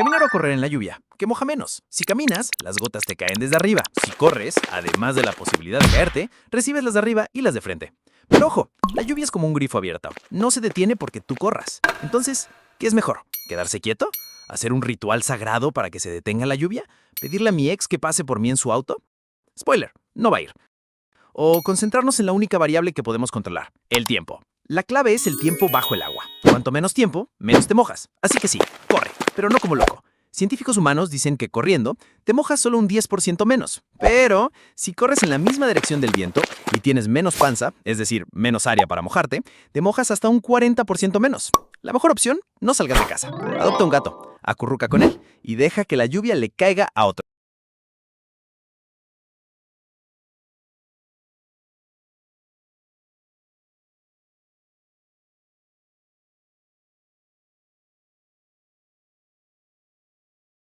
Caminar o correr en la lluvia, que moja menos. Si caminas, las gotas te caen desde arriba. Si corres, además de la posibilidad de caerte, recibes las de arriba y las de frente. Pero ojo, la lluvia es como un grifo abierto. No se detiene porque tú corras. Entonces, ¿qué es mejor? ¿Quedarse quieto? ¿Hacer un ritual sagrado para que se detenga la lluvia? ¿Pedirle a mi ex que pase por mí en su auto? Spoiler, no va a ir. O concentrarnos en la única variable que podemos controlar, el tiempo. La clave es el tiempo bajo el agua. Cuanto menos tiempo, menos te mojas. Así que sí, corre, pero no como loco. Científicos humanos dicen que corriendo te mojas solo un 10% menos. Pero si corres en la misma dirección del viento y tienes menos panza, es decir, menos área para mojarte, te mojas hasta un 40% menos. La mejor opción, no salgas de casa. Adopta un gato, acurruca con él y deja que la lluvia le caiga a otro.